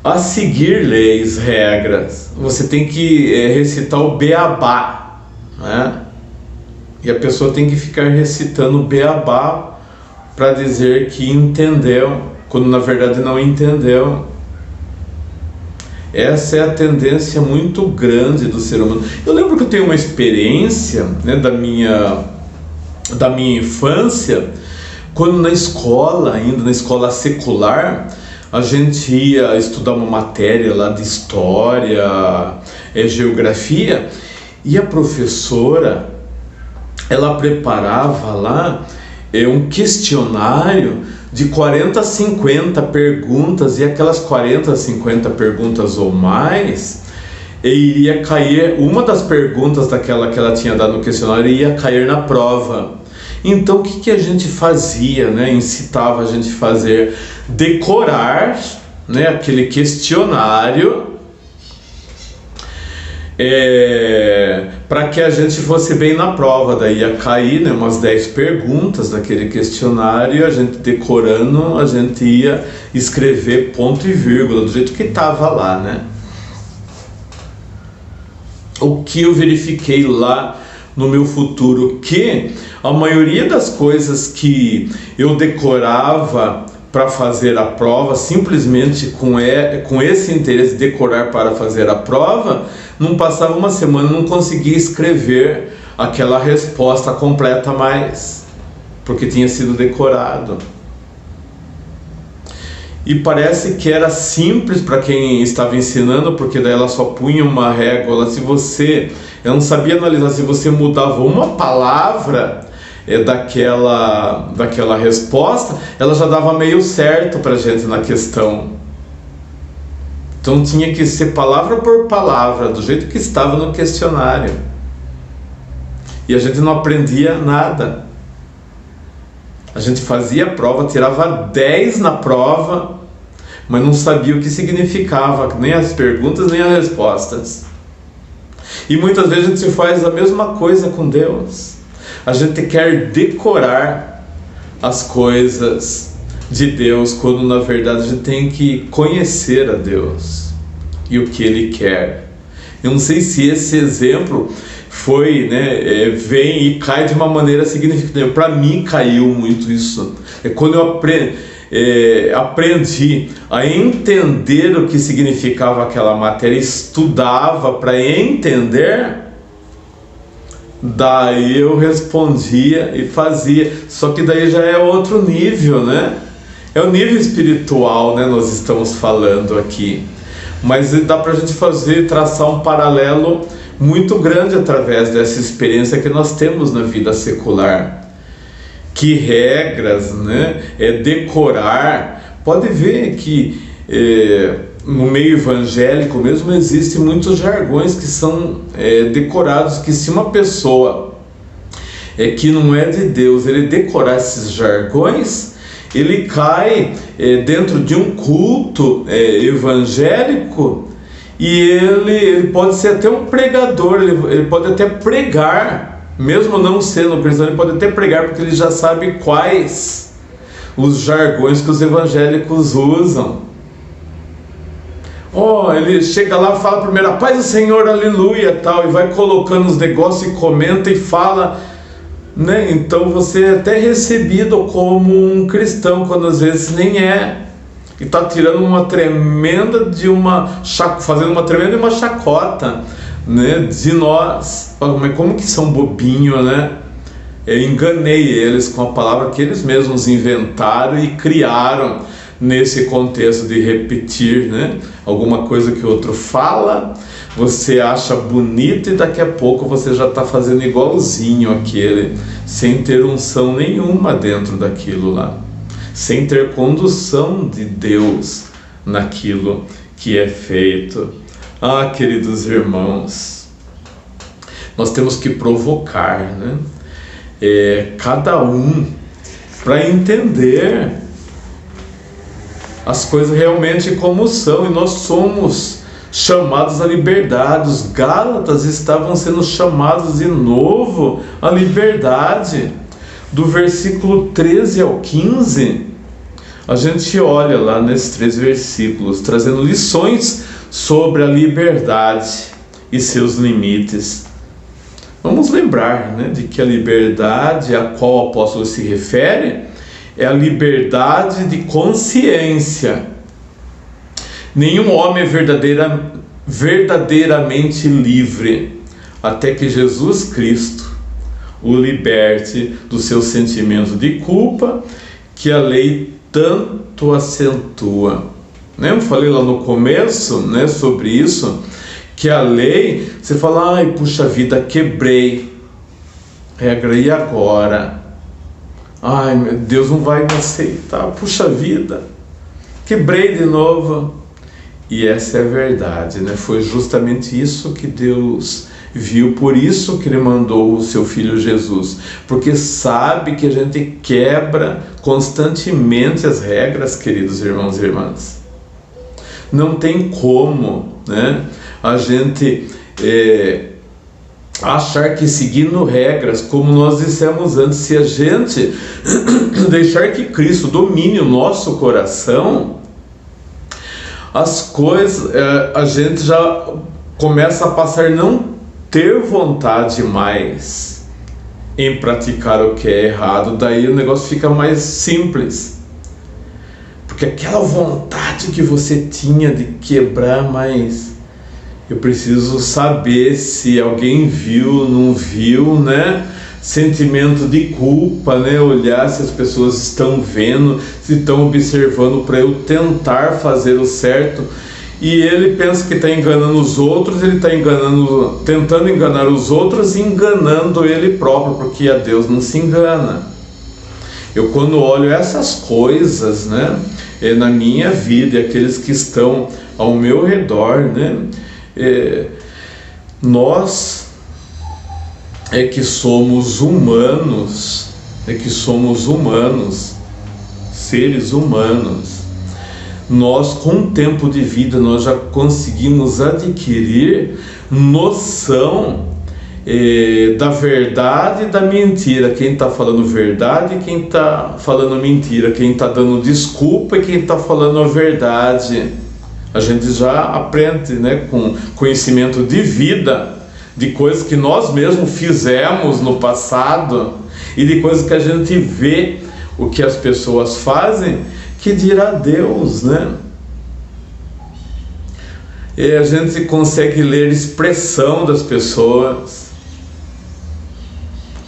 a seguir leis, regras. Você tem que recitar o beabá, né? E a pessoa tem que ficar recitando o beabá para dizer que entendeu, quando na verdade não entendeu. Essa é a tendência muito grande do ser humano. Eu lembro que eu tenho uma experiência, né, da minha infância, quando na escola, ainda na escola secular, a gente ia estudar uma matéria lá de história, geografia, e a professora, ela preparava lá um questionário de 40 a 50 perguntas, e aquelas 40 a 50 perguntas ou mais, iria cair, uma das perguntas daquela que ela tinha dado no questionário ia cair na prova. Então o que a gente fazia, né? Incitava a gente a fazer, decorar, né, aquele questionário, para que a gente fosse bem na prova. Daí ia cair, né, umas 10 perguntas daquele questionário, e a gente decorando, a gente ia escrever ponto e vírgula do jeito que estava lá, né? O que eu verifiquei lá no meu futuro, que a maioria das coisas que eu decorava para fazer a prova, simplesmente com esse interesse de decorar para fazer a prova, não passava uma semana, não conseguia escrever aquela resposta completa mais, porque tinha sido decorado. E parece que era simples para quem estava ensinando, porque daí ela só punha uma régua. Eu não sabia analisar, se você mudava uma palavra daquela resposta, ela já dava meio certo para a gente na questão. Então tinha que ser palavra por palavra, do jeito que estava no questionário. E a gente não aprendia nada. A gente fazia a prova, tirava 10 na prova, mas não sabia o que significava, nem as perguntas, nem as respostas. E muitas vezes a gente faz a mesma coisa com Deus. a gente quer decorar as coisas de Deus, quando na verdade a gente tem que conhecer a Deus e o que Ele quer. Eu não sei se esse exemplo foi, vem e cai de uma maneira significativa. Para mim caiu muito isso. É quando eu aprendi a entender o que significava aquela matéria, estudava para entender, daí eu respondia e fazia. Só que daí já é outro nível, né? É o nível espiritual, né? Nós estamos falando aqui. Mas dá para a gente traçar um paralelo muito grande através dessa experiência que nós temos na vida secular. Que regras, né? Decorar. Pode ver que no meio evangélico mesmo existem muitos jargões que são decorados, que se uma pessoa que não é de Deus, ele decorar esses jargões, ele cai dentro de um culto evangélico, e ele pode ser até um pregador, ele pode até pregar, mesmo não sendo cristão, ele pode até pregar, porque ele já sabe quais os jargões que os evangélicos usam. Ele chega lá, fala primeiro, a paz do Senhor, aleluia, tal, e vai colocando os negócios e comenta e fala, né? Então você é até recebido como um cristão, quando às vezes nem é, e está tirando uma tremenda fazendo uma tremenda chacota, né, de nós. Mas como que são bobinhos, né? Eu enganei eles com a palavra que eles mesmos inventaram e criaram nesse contexto de repetir, né? Alguma coisa que o outro fala, você acha bonito e daqui a pouco você já está fazendo igualzinho aquele, sem ter unção nenhuma dentro daquilo lá, sem ter condução de Deus naquilo que é feito. Queridos irmãos, nós temos que provocar, né? Cada um para entender as coisas realmente como são, e nós somos chamados à liberdade. Os Gálatas estavam sendo chamados de novo à liberdade. Do versículo 13 ao 15, a gente olha lá nesses 3 versículos, trazendo lições sobre a liberdade e seus limites. Vamos lembrar, né, de que a liberdade a qual o apóstolo se refere é a liberdade de consciência. Nenhum homem é verdadeiramente livre até que Jesus Cristo o liberte do seu sentimento de culpa, que a lei tanto acentua. Eu falei lá no começo, né, sobre isso, que a lei, você fala, puxa vida, quebrei regra, e agora? Meu Deus não vai me aceitar, puxa vida, quebrei de novo. E essa é a verdade, né? Foi justamente isso que Deus viu, por isso que Ele mandou o seu Filho Jesus, porque sabe que a gente quebra constantemente as regras, queridos irmãos e irmãs. Não tem como, né, a gente achar que seguindo regras, como nós dissemos antes, se a gente deixar que Cristo domine o nosso coração, as coisas, a gente já começa a passar a não ter vontade mais em praticar o que é errado. Daí o negócio fica mais simples, porque aquela vontade que você tinha de quebrar, mas eu preciso saber se alguém viu, não viu, né? Sentimento de culpa, né? Olhar se as pessoas estão vendo, se estão observando, para eu tentar fazer o certo. E ele pensa que está enganando os outros, ele está tentando enganar os outros e enganando ele próprio, porque a Deus não se engana. Eu, quando olho essas coisas, né, na minha vida, e aqueles que estão ao meu redor, né, nós que somos humanos, seres humanos. Nós, com o tempo de vida, nós já conseguimos adquirir noção da verdade e da mentira. Quem está falando verdade e quem está falando mentira. Quem está dando desculpa e quem está falando a verdade. A gente já aprende, né, com conhecimento de vida, de coisas que nós mesmos fizemos no passado e de coisas que a gente vê o que as pessoas fazem, que dirá Deus, né? E a gente consegue ler expressão das pessoas,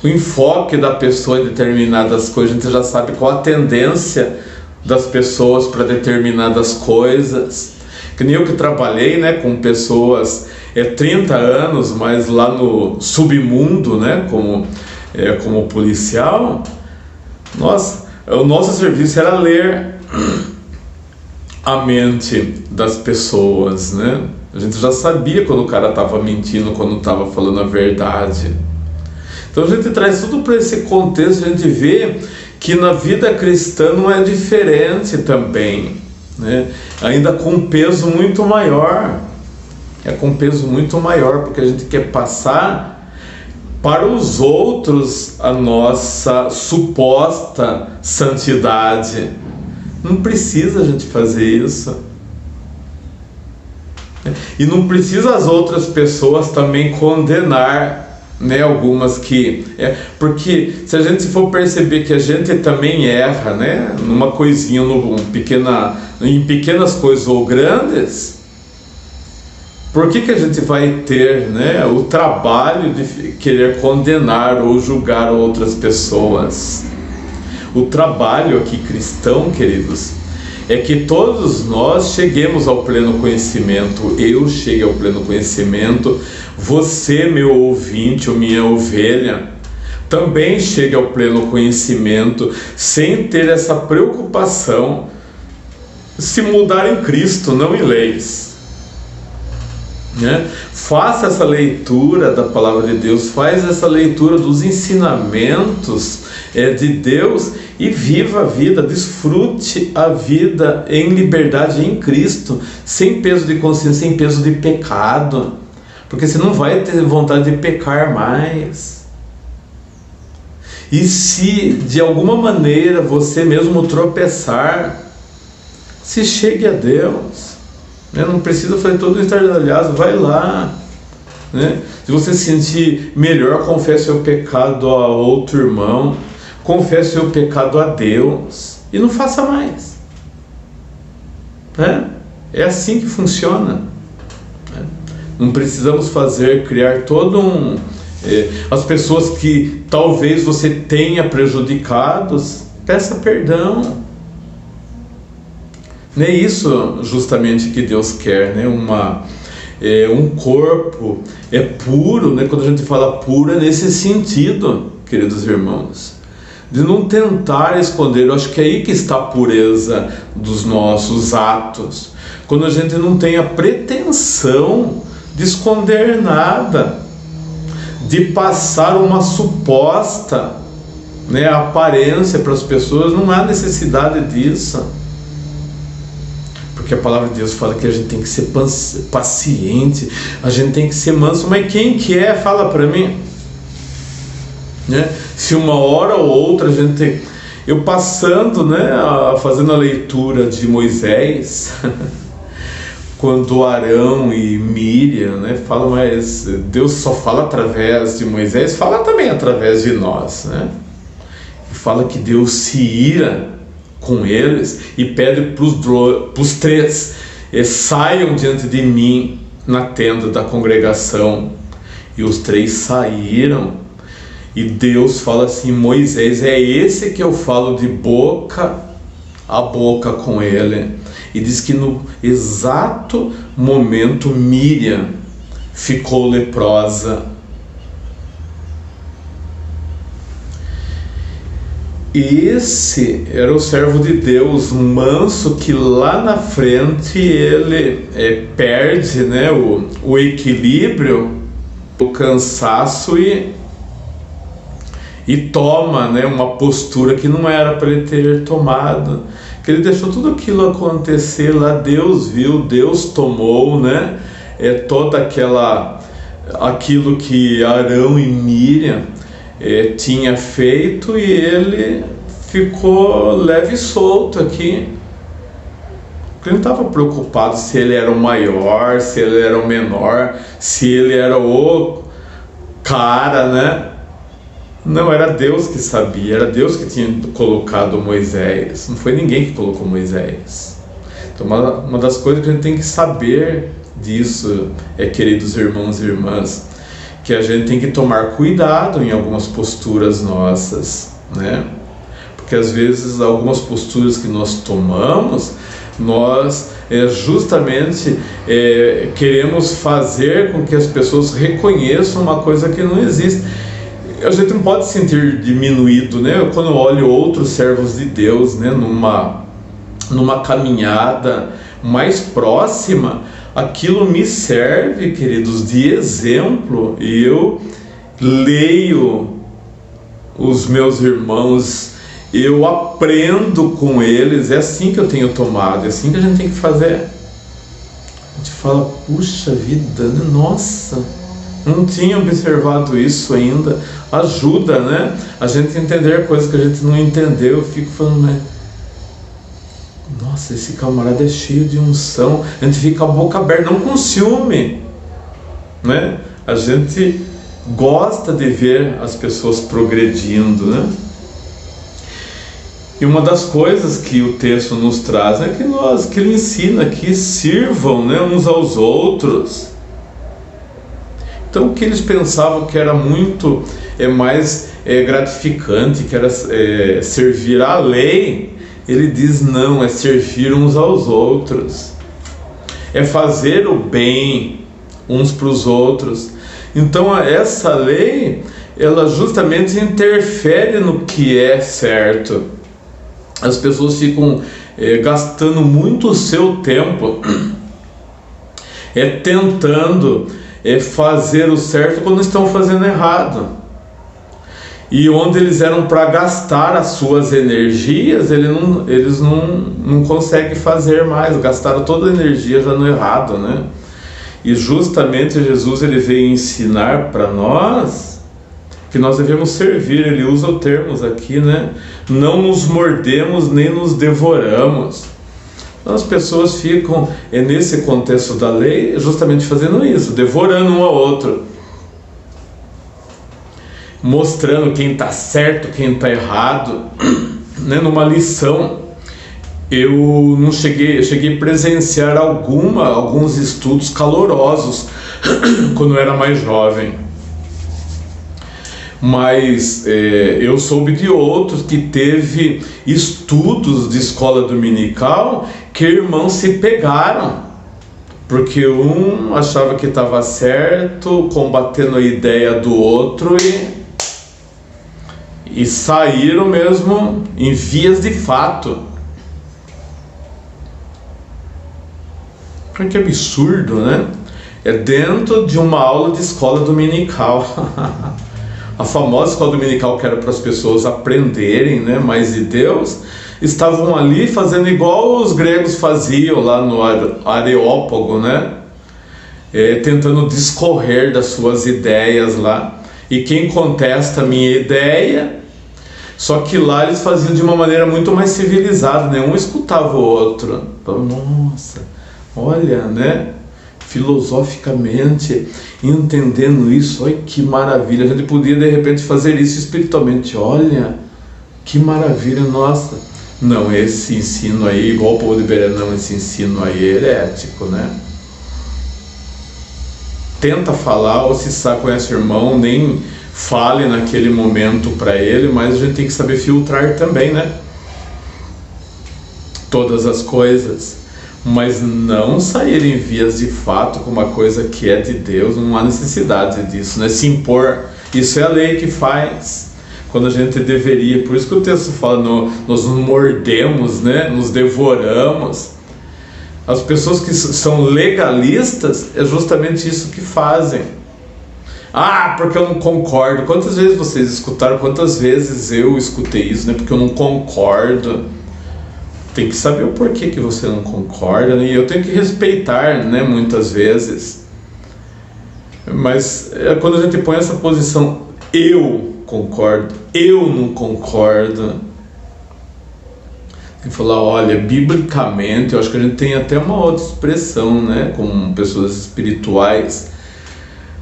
o enfoque da pessoa em determinadas coisas. A gente já sabe qual a tendência das pessoas para determinadas coisas. Que nem eu que trabalhei, né, com pessoas 30 anos, mas lá no submundo, né, como policial, o nosso serviço era ler a mente das pessoas, né? A gente já sabia quando o cara estava mentindo, quando estava falando a verdade. Então a gente traz tudo para esse contexto, a gente vê que na vida cristã não é diferente também, né? Ainda com um peso muito maior. É com peso muito maior, porque a gente quer passar para os outros a nossa suposta santidade. Não precisa a gente fazer isso. E não precisa as outras pessoas também condenar, né, algumas que... porque se a gente for perceber que a gente também erra, né, numa coisinha, em pequenas coisas ou grandes, por que a gente vai ter, né, o trabalho de querer condenar ou julgar outras pessoas? O trabalho aqui cristão, queridos, é que todos nós cheguemos ao pleno conhecimento. Eu cheguei ao pleno conhecimento, você, meu ouvinte ou minha ovelha, também chegue ao pleno conhecimento, sem ter essa preocupação se mudar em Cristo, não em leis, né? Faça essa leitura da palavra de Deus, faz essa leitura dos ensinamentos de Deus e viva a vida, desfrute a vida em liberdade em Cristo, sem peso de consciência, sem peso de pecado, porque você não vai ter vontade de pecar mais. E se de alguma maneira você mesmo tropeçar, se chegue a Deus, né? Não precisa fazer todo o estardalhaço, vai lá, né? Se você se sentir melhor, confesse seu pecado a outro irmão, confesse seu pecado a Deus e não faça mais, né? É assim que funciona, né? Não precisamos criar todo as pessoas que talvez você tenha prejudicados, peça perdão. Não é isso justamente que Deus quer, né? Um corpo puro, né? Quando a gente fala puro, é nesse sentido, queridos irmãos, de não tentar esconder. Eu acho que é aí que está a pureza dos nossos atos, quando a gente não tem a pretensão de esconder nada, de passar uma suposta, né, aparência para as pessoas. Não há necessidade disso, porque a palavra de Deus fala que a gente tem que ser paciente, a gente tem que ser manso. Mas quem que é? Fala para mim, né? Se uma hora ou outra a gente... Eu passando, né, fazendo a leitura de Moisés, quando Arão e Miriam, né, falam, mas Deus só fala através de Moisés, fala também através de nós, né? E fala que Deus se ira com eles e pede para os três: saiam diante de mim na tenda da congregação. E os três saíram, e Deus fala assim: Moisés, é esse que eu falo de boca a boca com ele. E diz que no exato momento Miriam ficou leprosa. E esse era o servo de Deus manso, que lá na frente ele perde, né, o equilíbrio, o cansaço e toma, né, uma postura que não era para ele ter tomado. Que ele deixou tudo aquilo acontecer lá, Deus viu, Deus tomou, né, toda aquela aquilo que Arão e Miriam tinha feito, e ele ficou leve e solto aqui. Ele não estava preocupado se ele era o maior, se ele era o menor, se ele era o cara, né? Não, era Deus que sabia, era Deus que tinha colocado Moisés, não foi ninguém que colocou Moisés. Então uma das coisas que a gente tem que saber disso, queridos irmãos e irmãs, que a gente tem que tomar cuidado em algumas posturas nossas, né? Porque às vezes algumas posturas que nós tomamos, nós justamente queremos fazer com que as pessoas reconheçam uma coisa que não existe. A gente não pode se sentir diminuído, né? Quando eu olho outros servos de Deus, né, numa caminhada mais próxima, aquilo me serve, queridos, de exemplo. E eu leio os meus irmãos, eu aprendo com eles. É assim que eu tenho tomado, é assim que a gente tem que fazer. A gente fala, puxa vida, né? Nossa, não tinha observado isso ainda. Ajuda, né? A gente entender coisas que a gente não entendeu. Eu fico falando, né? Nossa, esse camarada é cheio de unção. A gente fica a boca aberta, não com ciúme, né? A gente gosta de ver as pessoas progredindo, né? E uma das coisas que o texto nos traz é que ele ensina que sirvam, né, uns aos outros. Então, o que eles pensavam que era muito mais gratificante, que era servir à lei, ele diz não, é servir uns aos outros, é fazer o bem uns para os outros. Então, essa lei, ela justamente interfere no que é certo. As pessoas ficam gastando muito o seu tempo tentando fazer o certo quando estão fazendo errado. E onde eles eram para gastar as suas energias, eles não conseguem fazer mais, gastaram toda a energia já no errado, né? E justamente Jesus, ele veio ensinar para nós que nós devemos servir. Ele usa o termo aqui, né? Não nos mordemos nem nos devoramos. Então, as pessoas ficam nesse contexto da lei justamente fazendo isso, devorando um ao outro, mostrando quem está certo, quem está errado, né? Numa lição, eu cheguei a presenciar alguns estudos calorosos quando eu era mais jovem, mas eu soube de outros que teve estudos de escola dominical que irmãos se pegaram, porque um achava que estava certo, combatendo a ideia do outro, e saíram mesmo em vias de fato. Que absurdo, né? É dentro de uma aula de escola dominical. A famosa escola dominical, que era para as pessoas aprenderem, né, mais de Deus, estavam ali fazendo igual os gregos faziam lá no Areópago, né? Tentando discorrer das suas ideias lá. E quem contesta a minha ideia... Só que lá eles faziam de uma maneira muito mais civilizada, né? Um escutava o outro. Nossa, olha, né? Filosoficamente, entendendo isso, olha que maravilha. A gente podia de repente fazer isso espiritualmente. Olha, que maravilha, nossa. Não, esse ensino aí, igual o povo de Beré, não, esse ensino aí é herético, né? Tenta falar, ou se sabe, conhece o irmão, nem fale naquele momento para ele, mas a gente tem que saber filtrar também, né? Todas as coisas, mas não sair em vias de fato com uma coisa que é de Deus. Não há necessidade disso, né? Se impor, isso é a lei que faz, quando a gente deveria. Por isso que o texto fala, nós nos mordemos, né? Nos devoramos. As pessoas que são legalistas, é justamente isso que fazem. Ah, porque eu não concordo. Quantas vezes vocês escutaram? Quantas vezes eu escutei isso, né? Porque eu não concordo. Tem que saber o porquê que você não concorda, né? E eu tenho que respeitar, né? Muitas vezes. Mas quando a gente põe essa posição, eu concordo, eu não concordo, tem que falar, olha, biblicamente, eu acho que a gente tem até uma outra expressão, né, como pessoas espirituais,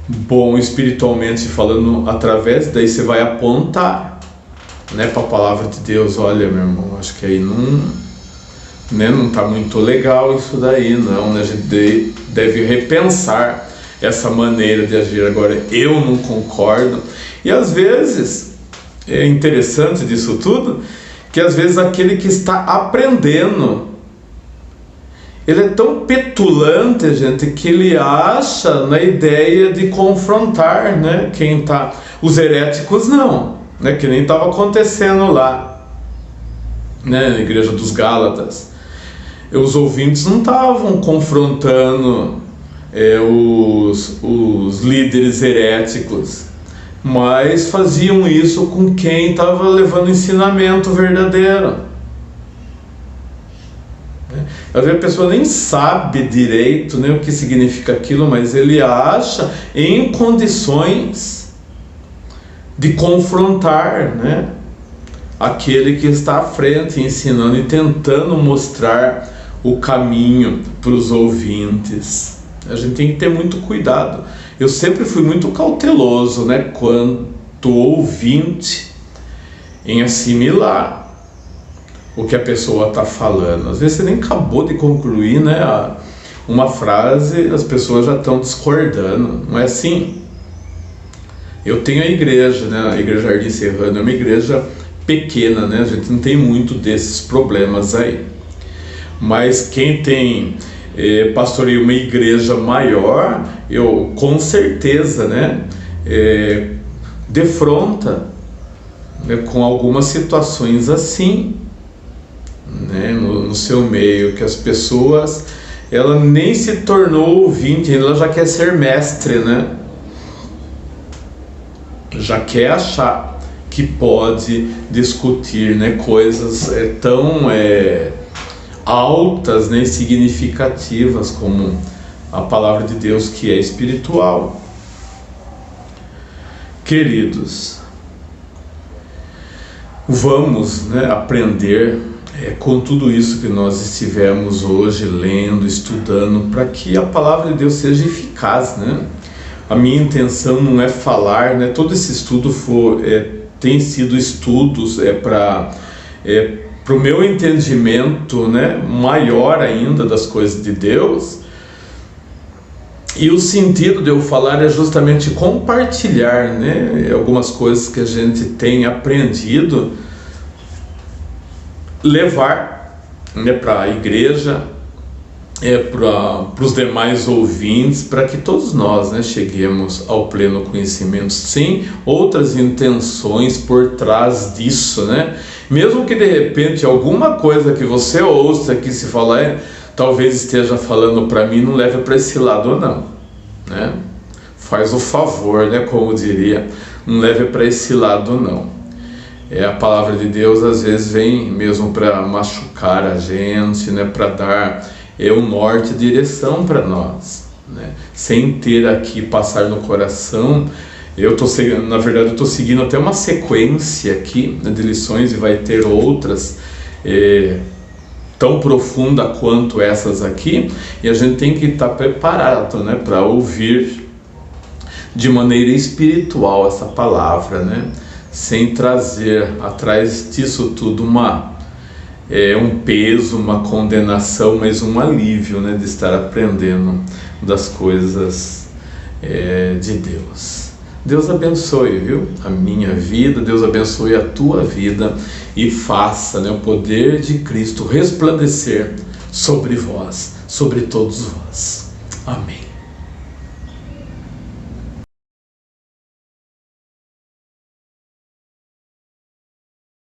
bom, espiritualmente falando, através, daí você vai apontar, né, para a palavra de Deus, olha, meu irmão, acho que aí não tá muito legal isso daí, não, né, a gente deve repensar essa maneira de agir. Agora, eu não concordo, e às vezes, é interessante disso tudo, que às vezes aquele que está aprendendo, ele é tão petulante, gente, que ele acha na ideia de confrontar, né, quem tá, os heréticos não, né, que nem estava acontecendo lá, né, na igreja dos Gálatas. Os ouvintes não estavam confrontando os líderes heréticos, mas faziam isso com quem estava levando ensinamento verdadeiro. Às vezes a pessoa nem sabe direito, né, o que significa aquilo, mas ele acha em condições de confrontar, né, aquele que está à frente, ensinando e tentando mostrar o caminho para os ouvintes. A gente tem que ter muito cuidado. Eu sempre fui muito cauteloso, né, quanto ouvinte, em assimilar o que a pessoa está falando. Às vezes você nem acabou de concluir, né, uma frase, as pessoas já estão discordando. Não é assim? Eu tenho a igreja, né, a Igreja Jardim Serrano é uma igreja pequena, né, a gente não tem muito desses problemas aí. Mas quem tem pastoreia uma igreja maior, eu com certeza, né, defronta, né, com algumas situações assim, né, no seu meio, que as pessoas, ela nem se tornou ouvinte, ela já quer ser mestre, né, já quer achar que pode discutir, né, coisas tão altas, né, significativas como a palavra de Deus, que é espiritual. Queridos, vamos, né, aprender com tudo isso que nós estivemos hoje lendo, estudando, para que a palavra de Deus seja eficaz, né? A minha intenção não é falar, né? Todo esse estudo tem sido estudos para o meu entendimento, né, maior ainda das coisas de Deus. E o sentido de eu falar é justamente compartilhar, né, algumas coisas que a gente tem aprendido, levar, né, para a igreja, para os demais ouvintes, para que todos nós, né, cheguemos ao pleno conhecimento, sem outras intenções por trás disso, né? Mesmo que de repente alguma coisa que você ouça que se fala, talvez esteja falando para mim, não leve para esse lado não, né? Faz o favor, né, como diria, não leve para esse lado não. A palavra de Deus às vezes vem mesmo para machucar a gente, né, para dar um norte, direção para nós, né? Sem ter aqui passar no coração. Na verdade eu estou seguindo até uma sequência aqui, né, de lições, e vai ter outras tão profunda quanto essas aqui, e a gente tem que estar preparado, né, para ouvir de maneira espiritual essa palavra, né, sem trazer atrás disso tudo um peso, uma condenação, mas um alívio, né, de estar aprendendo das coisas de Deus. Deus abençoe, viu, a minha vida, Deus abençoe a tua vida e faça, né, o poder de Cristo resplandecer sobre vós, sobre todos vós. Amém.